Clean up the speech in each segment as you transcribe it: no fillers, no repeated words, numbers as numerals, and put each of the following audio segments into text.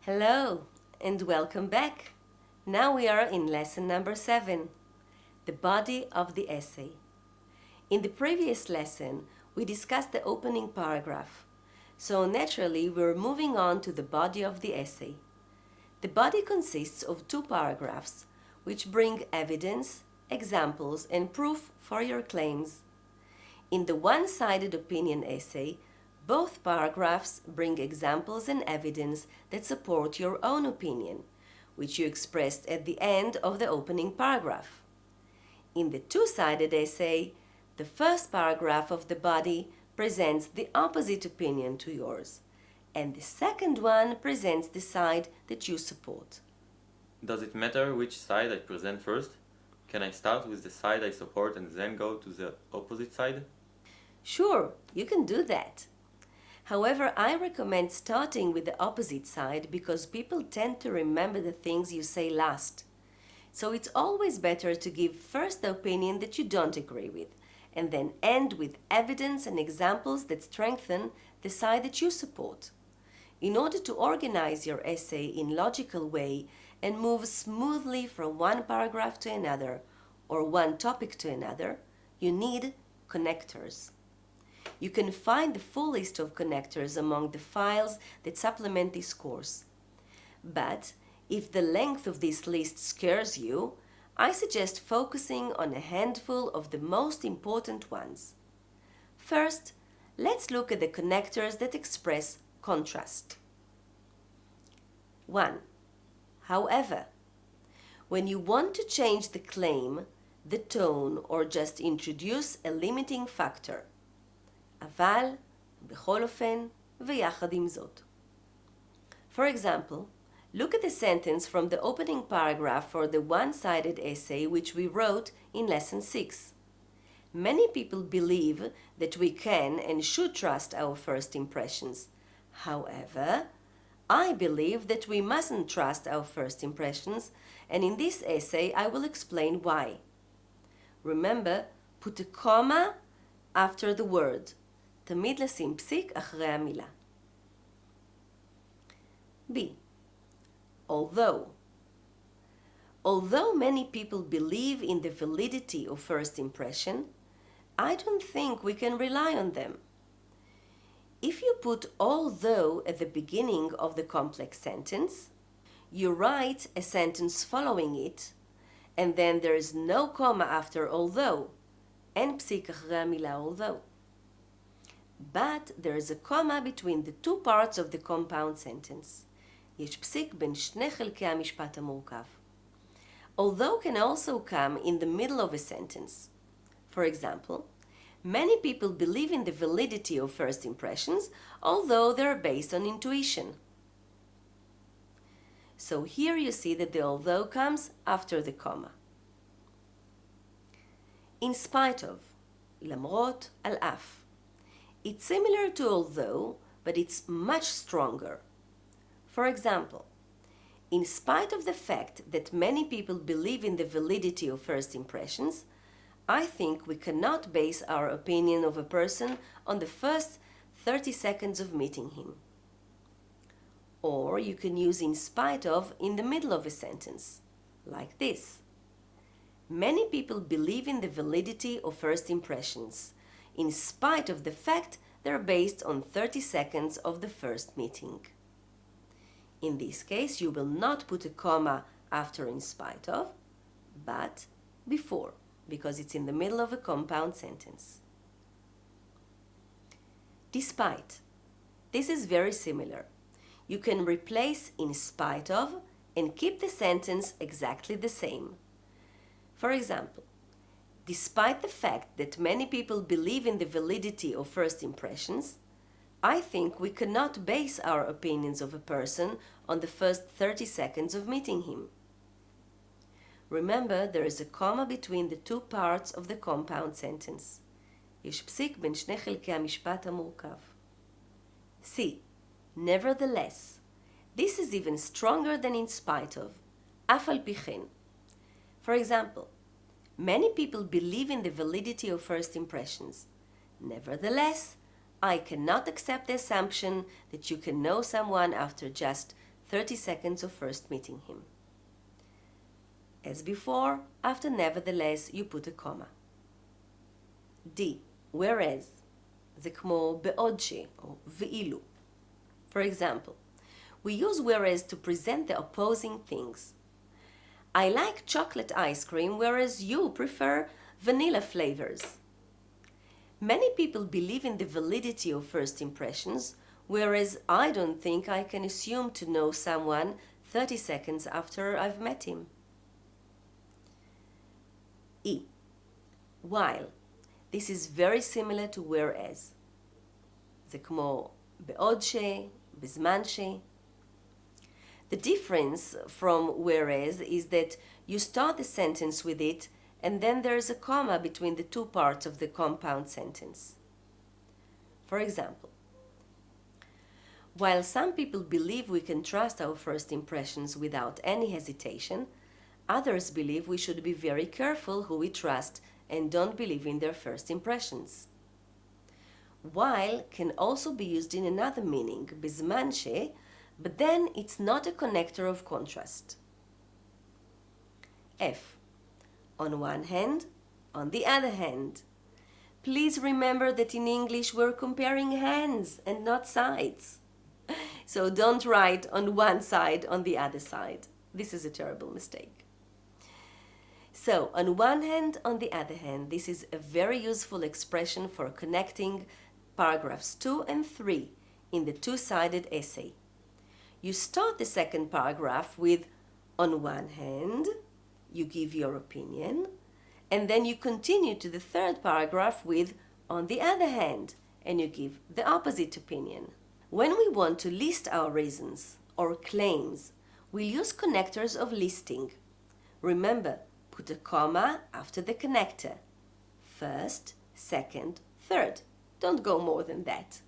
Hello and welcome back. Now we are in lesson number 7, the body of the essay. In the previous lesson, we discussed the opening paragraph. So naturally, we're moving on to the body of the essay. The body consists of 2 paragraphs, which bring evidence, examples, and proof for your claims. In the one-sided opinion essay, both paragraphs bring examples and evidence that support your own opinion, which you expressed at the end of the opening paragraph. In the two-sided essay, the first paragraph of the body presents the opposite opinion to yours, and the second one presents the side that you support. Does it matter which side I present first? Can I start with the side I support and then go to the opposite side? Sure, you can do that. However, I recommend starting with the opposite side because people tend to remember the things you say last. So it's always better to give first the opinion that you don't agree with, and then end with evidence and examples that strengthen the side that you support. In order to organize your essay in logical way and move smoothly from one paragraph to another or one topic to another, you need connectors. You can find the full list of connectors among the files that supplement this course. But if the length of this list scares you, I suggest focusing on a handful of the most important ones. First, let's look at the connectors that express contrast. 1. However, when you want to change the claim, the tone, or just introduce a limiting factor, אבל, בכל אופן, ויחד עם זאת. For example, look at the sentence from the opening paragraph for the one-sided essay which we wrote in lesson 6. Many people believe that we can and should trust our first impressions. However, I believe that we mustn't trust our first impressions, and in this essay I will explain why. Remember, put a comma after the word. תמיד לשים פסיק אחרי המילה. B. Although many people believe in the validity of first impression, I don't think we can rely on them. If you put although at the beginning of the complex sentence, you write a sentence following it, and then there is no comma after although, אין פסיק אחרי המילה although. But there is a comma between the 2 parts of the compound sentence. יש פסיק בין שני חלקי המשפט המורכב. Although can also come in the middle of a sentence. For example, many people believe in the validity of first impressions, although they are based on intuition. So here you see that the although comes after the comma. In spite of, למרות, על אף. It's similar to although, but it's much stronger. For example, in spite of the fact that many people believe in the validity of first impressions, I think we cannot base our opinion of a person on the first 30 seconds of meeting him. Or you can use in spite of in the middle of a sentence, like this. Many people believe in the validity of first impressions, in spite of the fact they're based on 30 seconds of the first meeting. In this case, you will not put a comma after in spite of, but before, because it's in the middle of a compound sentence. Despite. This is very similar. You can replace in spite of and keep the sentence exactly the same. For example, despite the fact that many people believe in the validity of first impressions, I think we cannot base our opinions of a person on the first 30 seconds of meeting him. Remember, there is a comma between the 2 parts of the compound sentence. יש פסיק בין שני חלקי המשפט המורכב. C. Nevertheless. This is even stronger than in spite of. אף על פי כן. For example, many people believe in the validity of first impressions. Nevertheless, I cannot accept the assumption that you can know someone after just 30 seconds of first meeting him. As before, after nevertheless, you put a comma. D. Whereas. זה כמו בעוד ש, או ואילו. For example, we use whereas to present the opposing things. I like chocolate ice cream, whereas you prefer vanilla flavors. Many people believe in the validity of first impressions, whereas I don't think I can assume to know someone 30 seconds after I've met him. E. While. This is very similar to whereas. זה כמו בעוד ש, בזמן ש. The difference from whereas is that you start the sentence with it and then there is a comma between the two parts of the compound sentence. For example, while some people believe we can trust our first impressions without any hesitation, others believe we should be very careful who we trust and don't believe in their first impressions. While can also be used in another meaning, בזמן ש, but then it's not a connector of contrast. F. On one hand, on the other hand. Please remember that in English we're comparing hands and not sides. So don't write on one side, on the other side. This is a terrible mistake. So, on one hand, on the other hand, this is a very useful expression for connecting paragraphs 2 and 3 in the two-sided essay. You start the second paragraph with, on one hand, you give your opinion, and then you continue to the third paragraph with, on the other hand, and you give the opposite opinion. When we want to list our reasons or claims, we'll use connectors of listing. Remember, put a comma after the connector. First, second, third. Don't go more than that.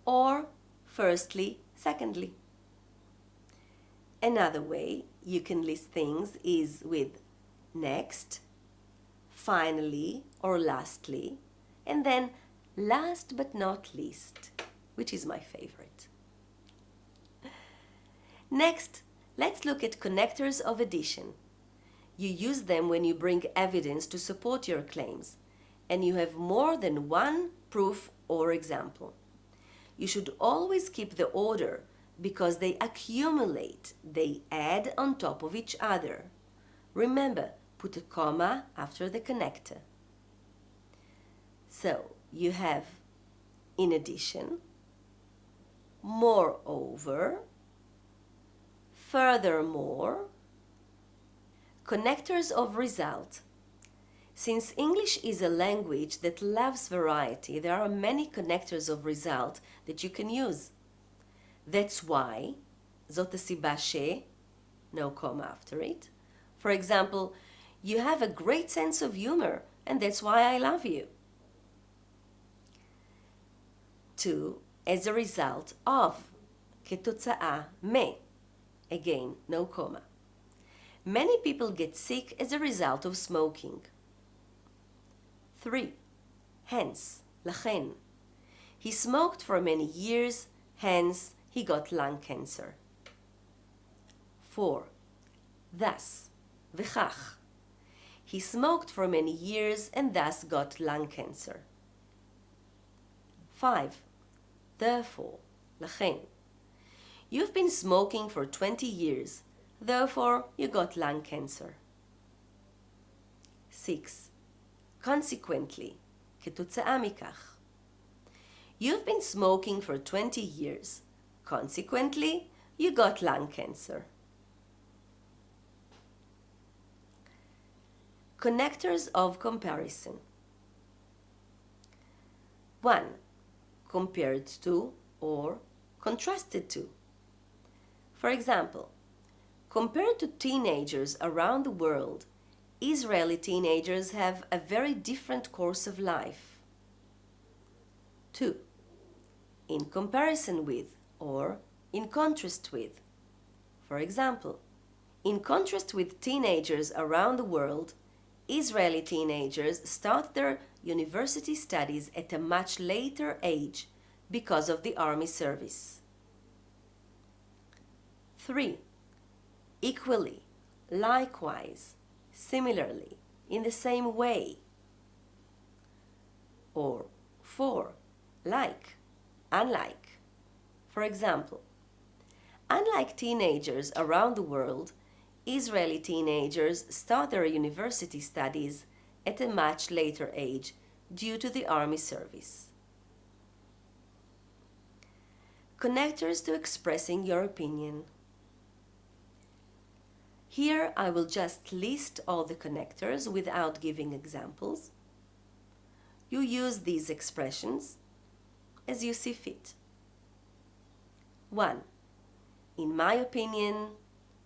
Or firstly, secondly. Another way you can list things is with next, finally or lastly, and then last but not least, which is my favorite. Next, let's look at connectors of addition. You use them when you bring evidence to support your claims, and you have more than one proof or example. You should always keep the order because they accumulate, they add on top of each other. Remember, put a comma after the connector. So, you have in addition, moreover, furthermore, connectors of result. Since English is a language that loves variety, there are many connectors of result that you can use. That's why, זאת הסיבה ש, no comma after it. For example, you have a great sense of humor, and that's why I love you. 2. As a result of, כתוצאה מ, again, no comma. Many people get sick as a result of smoking. 3. Hence, לכן. He smoked for many years, hence he got lung cancer. 4. Thus, וכך. He smoked for many years and thus got lung cancer. 5. Therefore, לכן. You've been smoking for 20 years, therefore you got lung cancer. 6. Consequently, כתוצאה מכך. You've been smoking for 20 years. Consequently, you got lung cancer. Connectors of comparison. 1. Compared to or contrasted to. For example, compared to teenagers around the world, Israeli teenagers have a very different course of life. 2. In comparison with or in contrast with. For example, in contrast with teenagers around the world, Israeli teenagers start their university studies at a much later age because of the army service. 3. Equally, likewise, similarly, in the same way. Or 4. Like, unlike. For example, unlike teenagers around the world, Israeli teenagers start their university studies at a much later age due to the army service. Connectors to expressing your opinion. Here I will just list all the connectors without giving examples. You use these expressions as you see fit. 1. In my opinion,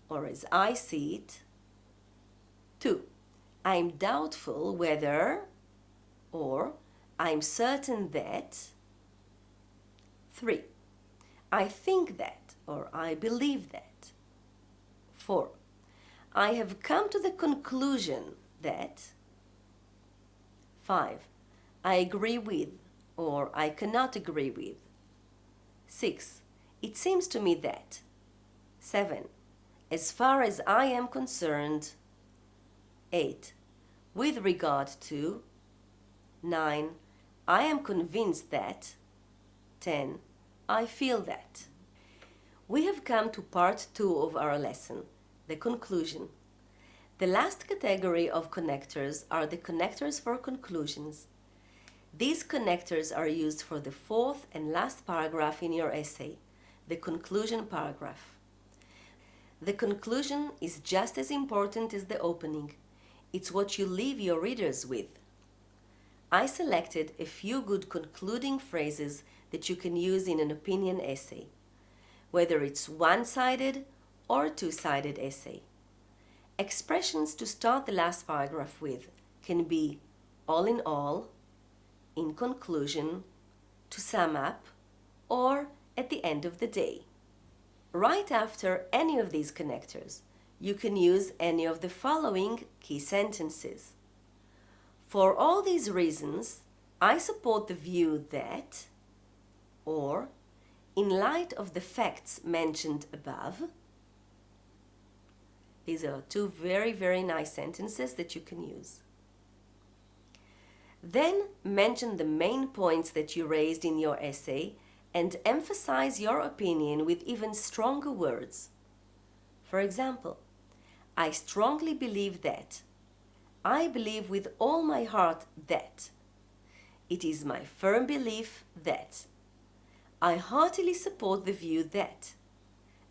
or as I see it. 2. I'm doubtful whether, or I'm certain that. 3. I think that, or I believe that. 4. I have come to the conclusion that. 5. I agree with, or I cannot agree with. 6. It seems to me that. 7. As far as I am concerned. 8. With regard to. 9. I am convinced that. 10. I feel that. We have come to part 2 of our lesson, the conclusion. The last category of connectors are the connectors for conclusions. These connectors are used for the fourth and last paragraph in your essay, the conclusion paragraph. The conclusion is just as important as the opening. It's what you leave your readers with. I selected a few good concluding phrases that you can use in an opinion essay, whether it's one-sided or two-sided essay. Expressions to start the last paragraph with can be all in all, in conclusion, to sum up, or at the end of the day. Right after any of these connectors, you can use any of the following key sentences. For all these reasons, I support the view that, or in light of the facts mentioned above. These are two very, very nice sentences that you can use. Then mention the main points that you raised in your essay and emphasize your opinion with even stronger words. For example, I strongly believe that. I believe with all my heart that. It is my firm belief that. I heartily support the view that.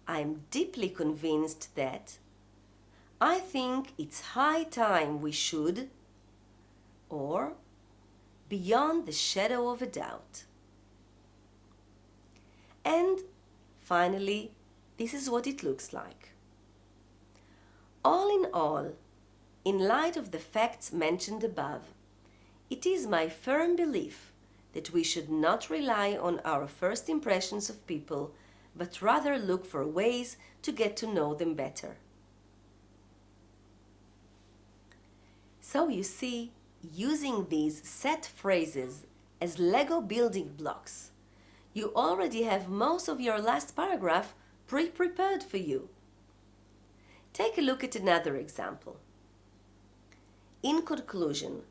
I am deeply convinced that. I think it's high time we should, or beyond the shadow of a doubt. And finally, this is what it looks like. All in all, in light of the facts mentioned above, it is my firm belief that we should not rely on our first impressions of people, but rather look for ways to get to know them better. So you see, using these set phrases as Lego building blocks, you already have most of your last paragraph pre-prepared for you. Take a look at another example. In conclusion,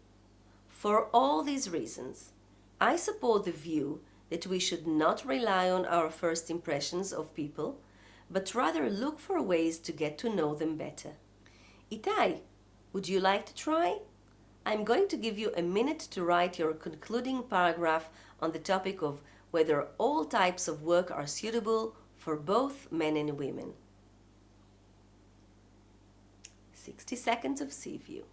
for all these reasons, I support the view that we should not rely on our first impressions of people, but rather look for ways to get to know them better. Itai, would you like to try? I'm going to give you a minute to write your concluding paragraph on the topic of whether all types of work are suitable for both men and women. 60 seconds of sea view.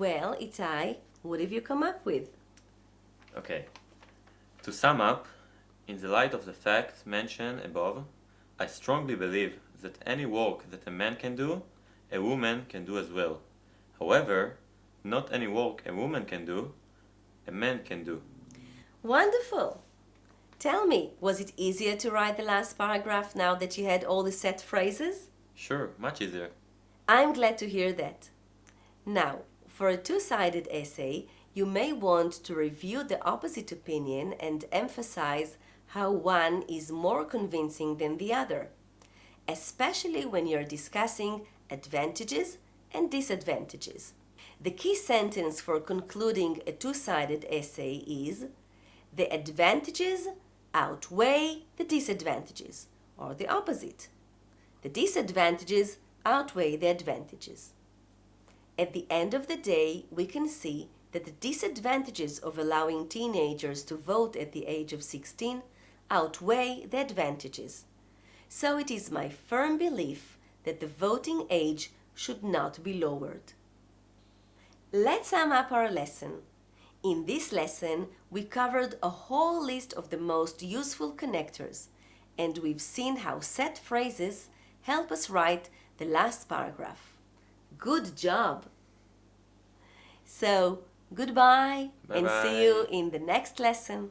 Well, Itai, what have you come up with? Okay. To sum up, in the light of the facts mentioned above, I strongly believe that any work that a man can do, a woman can do as well. However, not any work a woman can do, a man can do. Wonderful! Tell me, was it easier to write the last paragraph now that you had all the set phrases? Sure, much easier. I'm glad to hear that. Now, for a two-sided essay, you may want to review the opposite opinion and emphasize how one is more convincing than the other, especially when you're discussing advantages and disadvantages. The key sentence for concluding a two-sided essay is: the advantages outweigh the disadvantages, or the opposite. The disadvantages outweigh the advantages. At the end of the day, we can see that the disadvantages of allowing teenagers to vote at the age of 16 outweigh the advantages. So it is my firm belief that the voting age should not be lowered. Let's sum up our lesson. In this lesson, we covered a whole list of the most useful connectors, and we've seen how set phrases help us write the last paragraph. Good job! So, goodbye and see you Bye-bye. in the next lesson.